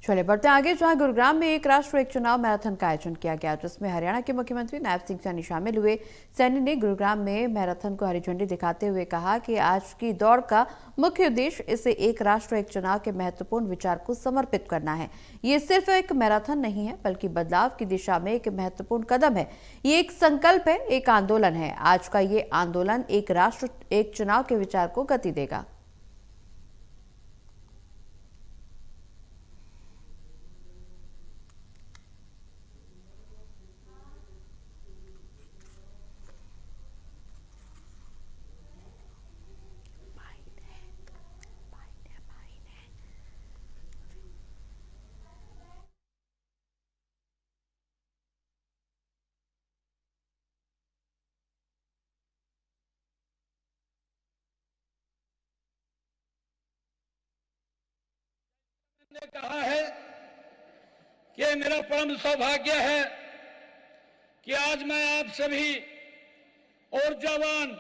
चलिए बढ़ते आगे, जहां गुरुग्राम में एक राष्ट्र एक चुनाव मैराथन का आयोजन किया गया, जिसमें हरियाणा के मुख्यमंत्री नायब सिंह सैनी शामिल हुए। सैनी ने गुरुग्राम में मैराथन को हरी झंडी दिखाते हुए कहा कि आज की दौड़ का मुख्य उद्देश्य इसे एक राष्ट्र एक चुनाव के महत्वपूर्ण विचार को समर्पित करना है। ये सिर्फ एक मैराथन नहीं है, बल्कि बदलाव की दिशा में एक महत्वपूर्ण कदम है। ये एक संकल्प है, एक आंदोलन है। आज का ये आंदोलन एक राष्ट्र एक चुनाव के विचार को गति देगा। ने कहा है कि मेरा परम सौभाग्य है कि आज मैं आप सभी ऊर्जावान,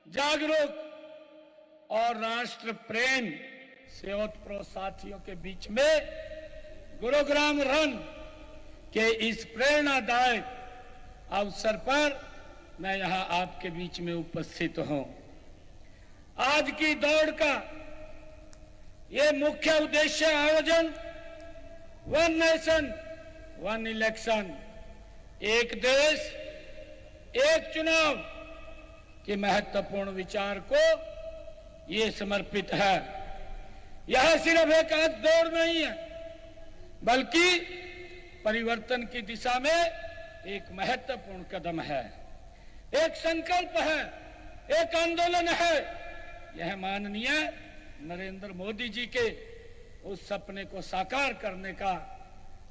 जागरूक और राष्ट्र प्रेम सेवोत्प्रो साथियों के बीच में गुरुग्राम रन के इस प्रेरणादायक अवसर पर मैं यहां आपके बीच में उपस्थित हूं। आज की दौड़ का ये मुख्य उद्देश्य आयोजन वन नेशन वन इलेक्शन, एक देश एक चुनाव के महत्वपूर्ण विचार को ये समर्पित है। यह सिर्फ एक आज दौड़ नहीं है, बल्कि परिवर्तन की दिशा में एक महत्वपूर्ण कदम है, एक संकल्प है, एक आंदोलन है। यह माननीय नरेंद्र मोदी जी के उस सपने को साकार करने का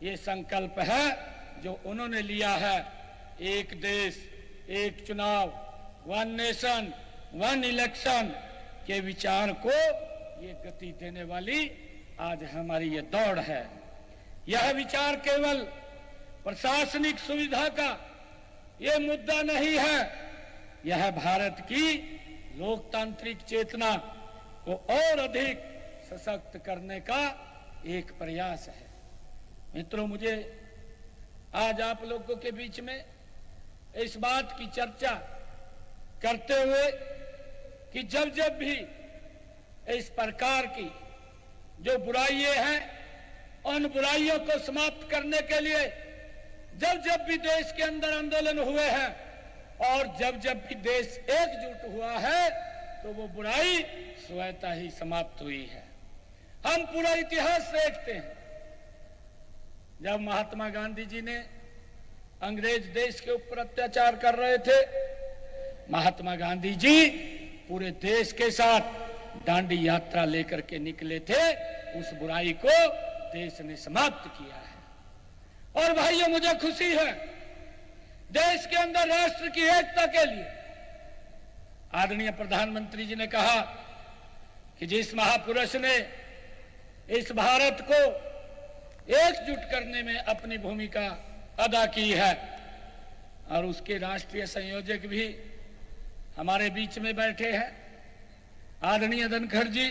ये संकल्प है जो उन्होंने लिया है। एक देश एक चुनाव, वन नेशन वन इलेक्शन के विचार को ये गति देने वाली आज हमारी ये दौड़ है। यह विचार केवल प्रशासनिक सुविधा का ये मुद्दा नहीं है, यह भारत की लोकतांत्रिक चेतना को और अधिक सशक्त करने का एक प्रयास है। मित्रों, मुझे आज आप लोगों के बीच में इस बात की चर्चा करते हुए कि जब जब भी इस प्रकार की जो बुराइयां हैं, उन बुराइयों को समाप्त करने के लिए जब जब भी देश के अंदर आंदोलन हुए हैं और जब जब भी देश एकजुट हुआ है, तो वो बुराई स्वतः ही समाप्त हुई है। हम पूरा इतिहास देखते हैं, जब महात्मा गांधी जी ने अंग्रेज देश के ऊपर अत्याचार कर रहे थे, महात्मा गांधी जी पूरे देश के साथ दांडी यात्रा लेकर के निकले थे। उस बुराई को देश ने समाप्त किया है। और भाइयों, मुझे खुशी है, देश के अंदर राष्ट्र की एकता के लिए आदरणीय प्रधानमंत्री जी ने कहा कि जिस महापुरुष ने इस भारत को एकजुट करने में अपनी भूमिका अदा की है, और उसके राष्ट्रीय संयोजक भी हमारे बीच में बैठे हैं, आदरणीय धनखड़ जी,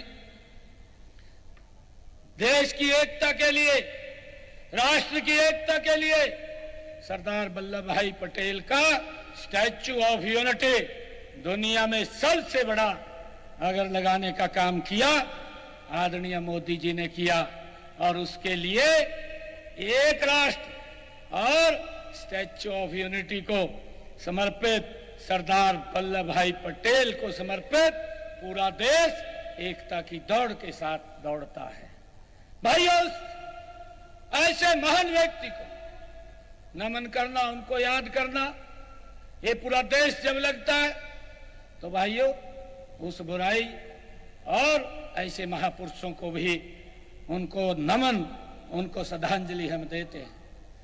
देश की एकता के लिए, राष्ट्र की एकता के लिए सरदार वल्लभ भाई पटेल का स्टैच्यू ऑफ यूनिटी दुनिया में सबसे बड़ा अगर लगाने का काम किया, आदरणीय मोदी जी ने किया। और उसके लिए एक राष्ट्र और स्टैच्यू ऑफ यूनिटी को समर्पित, सरदार वल्लभ भाई पटेल को समर्पित पूरा देश एकता की दौड़ के साथ दौड़ता है। भाइयों, ऐसे महान व्यक्ति को नमन करना, उनको याद करना, ये पूरा देश जब लगता है तो भाइयों, उस बुराई और ऐसे महापुरुषों को भी उनको नमन, उनको श्रद्धांजलि हम देते हैं।